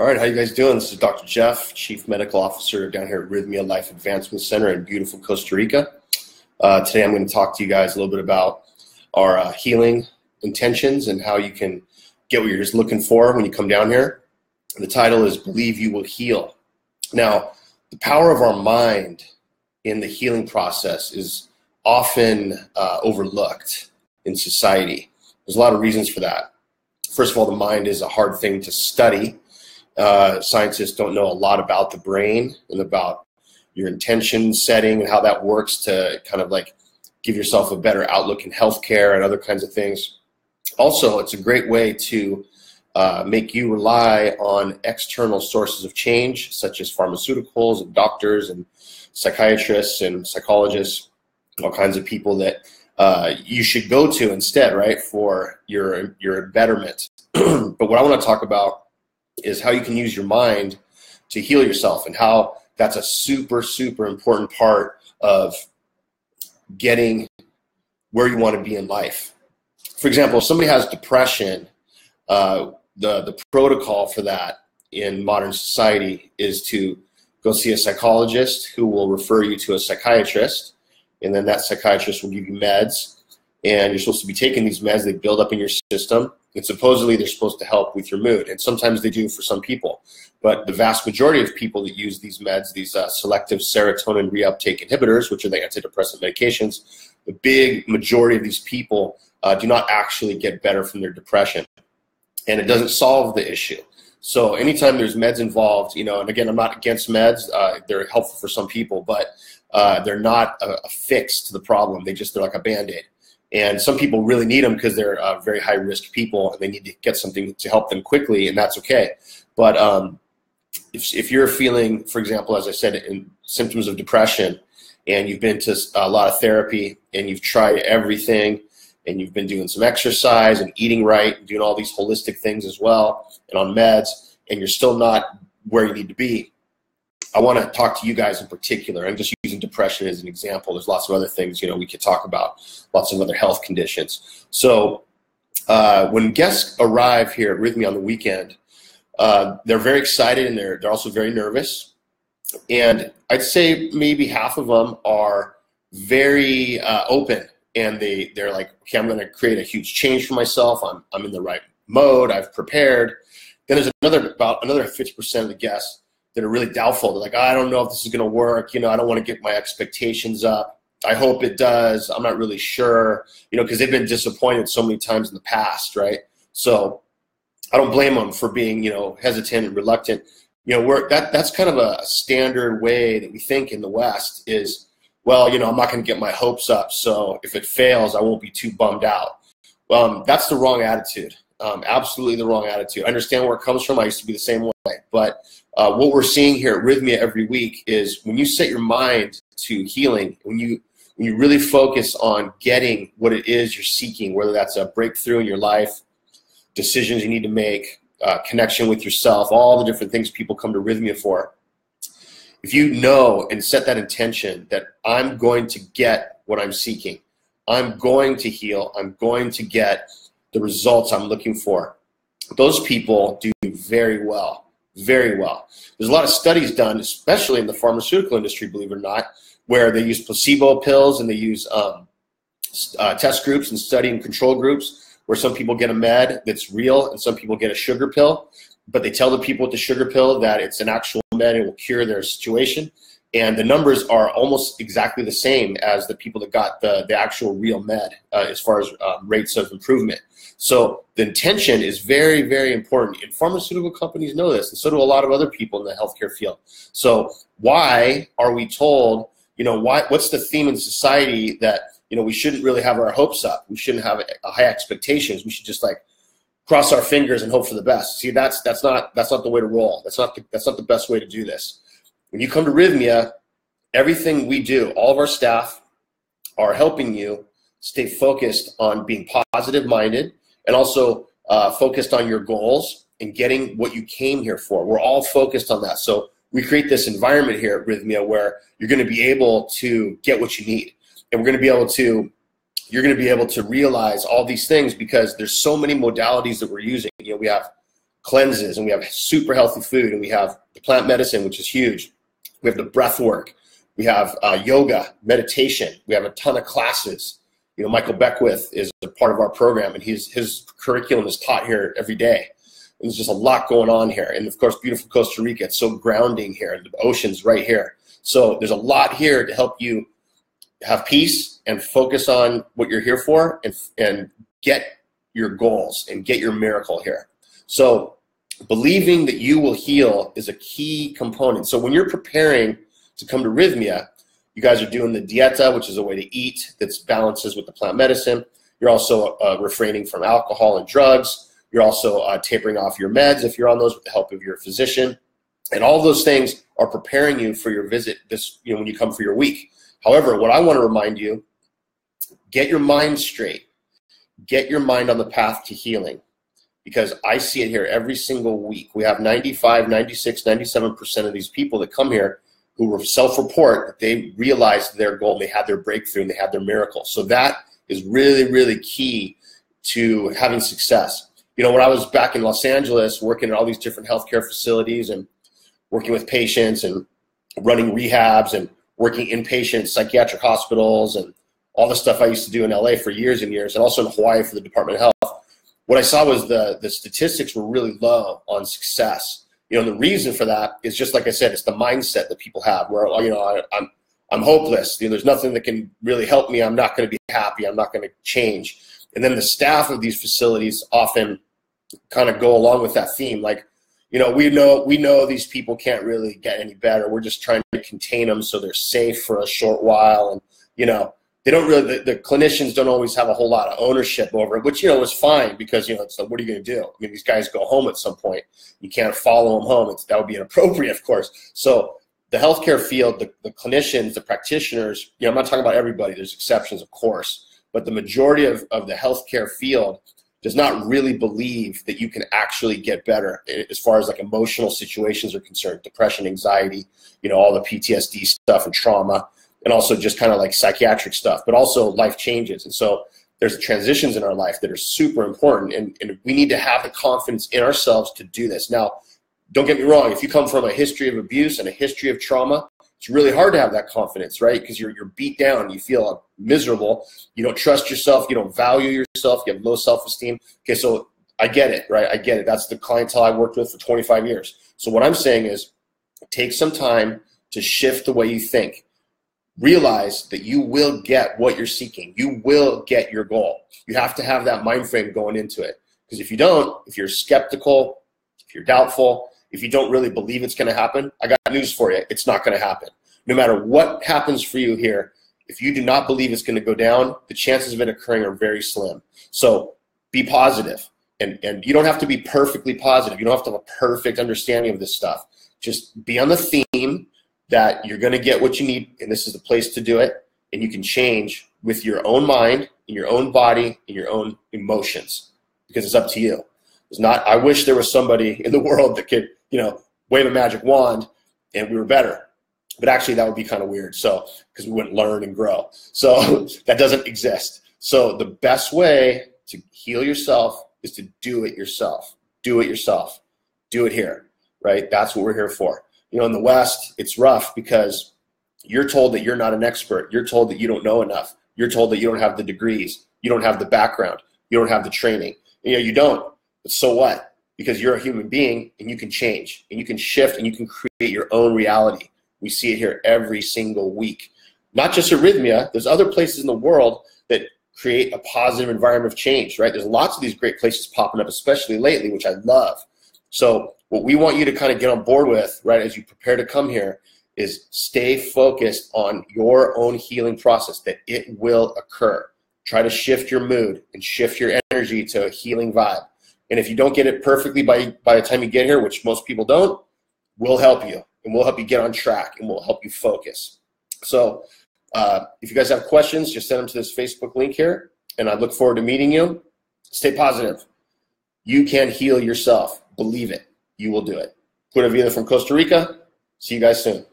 All right, how you guys doing? This is Dr. Jeff, Chief Medical Officer down here at Rythmia Life Advancement Center in beautiful Costa Rica. Today I'm going to talk to you guys a little bit about our healing intentions and how you can get what you're just looking for when you come down here. The title is Believe You Will Heal. Now, the power of our mind in the healing process is often overlooked in society. There's a lot of reasons for that. First of all, the mind is a hard thing to study. Scientists don't know a lot about the brain and about your intention setting and how that works to kind of like give yourself a better outlook in healthcare and other kinds of things. Also, it's a great way to make you rely on external sources of change, such as pharmaceuticals and doctors and psychiatrists and psychologists, all kinds of people that you should go to instead, right, for your betterment. But what I want to talk about is how you can use your mind to heal yourself and how that's a super, super important part of getting where you want to be in life. For example, if somebody has depression, the protocol for that in modern society is to go see a psychologist who will refer you to a psychiatrist, and then that psychiatrist will give you meds, and you're supposed to be taking these meds. They build up in your system, and supposedly they're supposed to help with your mood, and sometimes they do for some people. But the vast majority of people that use these meds, these selective serotonin reuptake inhibitors, which are the antidepressant medications, the big majority of these people do not actually get better from their depression, and it doesn't solve the issue. So anytime there's meds involved, and again, I'm not against meds. They're helpful for some people, but they're not a fix to the problem. They're like a Band-Aid. And some people really need them because they're very high-risk people and they need to get something to help them quickly, and that's okay. But if you're feeling, for example, as I said, in symptoms of depression, and you've been to a lot of therapy and you've tried everything, and you've been doing some exercise and eating right and doing all these holistic things as well and on meds, and you're still not where you need to be, I want to talk to you guys in particular. I'm just using depression as an example. There's lots of other things, we could talk about, lots of other health conditions. So when guests arrive here at Rythmia on the weekend, they're very excited and they're also very nervous. And I'd say maybe half of them are very open, and they're like, okay, I'm going to create a huge change for myself. I'm in the right mode. I've prepared. Then there's about another 50% of the guests that are really doubtful. They're like, I don't know if this is going to work. I don't want to get my expectations up. I hope it does. I'm not really sure, because they've been disappointed so many times in the past, right? So I don't blame them for being, hesitant and reluctant. That's kind of a standard way that we think in the West is, well, I'm not going to get my hopes up. So if it fails, I won't be too bummed out. That's the wrong attitude. Absolutely the wrong attitude. I understand where it comes from. I used to be the same way. But what we're seeing here at Rythmia every week is when you set your mind to healing, when you really focus on getting what it is you're seeking, whether that's a breakthrough in your life, decisions you need to make, connection with yourself, all the different things people come to Rythmia for. If you know and set that intention that I'm going to get what I'm seeking, I'm going to heal, I'm going to get the results I'm looking for, those people do very well, very well. There's a lot of studies done, especially in the pharmaceutical industry, believe it or not, where they use placebo pills and they use test groups and study and control groups where some people get a med that's real and some people get a sugar pill, but they tell the people with the sugar pill that it's an actual med and it will cure their situation. And the numbers are almost exactly the same as the people that got the actual real med as far as rates of improvement. So the intention is very, very important. And pharmaceutical companies know this, and so do a lot of other people in the healthcare field. So why are we told, what's the theme in society that, we shouldn't really have our hopes up. We shouldn't have high expectations. We should just cross our fingers and hope for the best. See, that's not the way to roll. That's not the best way to do this. When you come to Rythmia, everything we do, all of our staff are helping you stay focused on being positive-minded and also focused on your goals and getting what you came here for. We're all focused on that. So we create this environment here at Rythmia where you're going to be able to get what you need. And you're going to be able to realize all these things because there's so many modalities that we're using. We have cleanses, and we have super healthy food, and we have the plant medicine, which is huge. We have the breath work. We have yoga, meditation. We have a ton of classes. You know, Michael Beckwith is a part of our program, and his curriculum is taught here every day. And there's just a lot going on here. And of course, beautiful Costa Rica, it's so grounding here. The ocean's right here. So there's a lot here to help you have peace and focus on what you're here for, and get your goals and get your miracle here. So believing that you will heal is a key component. So when you're preparing to come to Rythmia, you guys are doing the dieta, which is a way to eat that balances with the plant medicine. You're also refraining from alcohol and drugs. You're also tapering off your meds if you're on those with the help of your physician. And all those things are preparing you for your visit when you come for your week. However, what I want to remind you, get your mind straight. Get your mind on the path to healing, because I see it here every single week. We have 95, 96, 97% of these people that come here who will self-report that they realized their goal, they had their breakthrough, and they had their miracle. So that is really, really key to having success. You know, when I was back in Los Angeles working at all these different healthcare facilities and working with patients and running rehabs and working inpatient psychiatric hospitals and all the stuff I used to do in LA for years and years, and also in Hawaii for the Department of Health, what I saw was the statistics were really low on success. You know, the reason for that is just like I said, it's the mindset that people have where, you know, I'm hopeless. You know, there's nothing that can really help me. I'm not going to be happy. I'm not going to change. And then the staff of these facilities often kind of go along with that theme. Like, you know, we know these people can't really get any better. We're just trying to contain them so they're safe for a short while. And, you know, they don't really, the clinicians don't always have a whole lot of ownership over it, which, you know, is fine because, you know, it's like, what are you going to do? I mean, these guys go home at some point. You can't follow them home. That would be inappropriate, of course. So the healthcare field, the clinicians, the practitioners, you know, I'm not talking about everybody. There's exceptions, of course. But the majority of the healthcare field does not really believe that you can actually get better as far as like emotional situations are concerned, depression, anxiety, you know, all the PTSD stuff and trauma, and also just kind of like psychiatric stuff, but also life changes. And so there's transitions in our life that are super important, and we need to have the confidence in ourselves to do this. Now, don't get me wrong. If you come from a history of abuse and a history of trauma, it's really hard to have that confidence, right? Because you're beat down, you feel miserable, you don't trust yourself, you don't value yourself, you have low self-esteem. Okay, so I get it, right? I get it. That's the clientele I worked with for 25 years. So what I'm saying is take some time to shift the way you think. Realize that you will get what you're seeking. You will get your goal. You have to have that mind frame going into it. Because if you don't, if you're skeptical, if you're doubtful, if you don't really believe it's going to happen, I got news for you. It's not going to happen. No matter what happens for you here, if you do not believe it's going to go down, the chances of it occurring are very slim. So be positive. And you don't have to be perfectly positive. You don't have to have a perfect understanding of this stuff. Just be on the theme that you're going to get what you need, and this is the place to do it, and you can change with your own mind, in your own body, in your own emotions, because it's up to you. It's not, I wish there was somebody in the world that could, you know, wave a magic wand and we were better. But actually that would be kind of weird. So, because we wouldn't learn and grow. So that doesn't exist. So the best way to heal yourself is to do it yourself. Do it yourself. Do it here, right? That's what we're here for. You know, in the West, it's rough because you're told that you're not an expert. You're told that you don't know enough. You're told that you don't have the degrees. You don't have the background. You don't have the training. You know, you don't. But so what? Because you're a human being and you can change and you can shift and you can create your own reality. We see it here every single week. Not just Rythmia. There's other places in the world that create a positive environment of change, right? There's lots of these great places popping up, especially lately, which I love. So what we want you to kind of get on board with, right, as you prepare to come here, is stay focused on your own healing process, that it will occur. Try to shift your mood and shift your energy to a healing vibe. And if you don't get it perfectly by the time you get here, which most people don't, we'll help you. And we'll help you get on track, and we'll help you focus. So if you guys have questions, just send them to this Facebook link here, and I look forward to meeting you. Stay positive. You can heal yourself. Believe it. You will do it. Pura vida from Costa Rica. See you guys soon.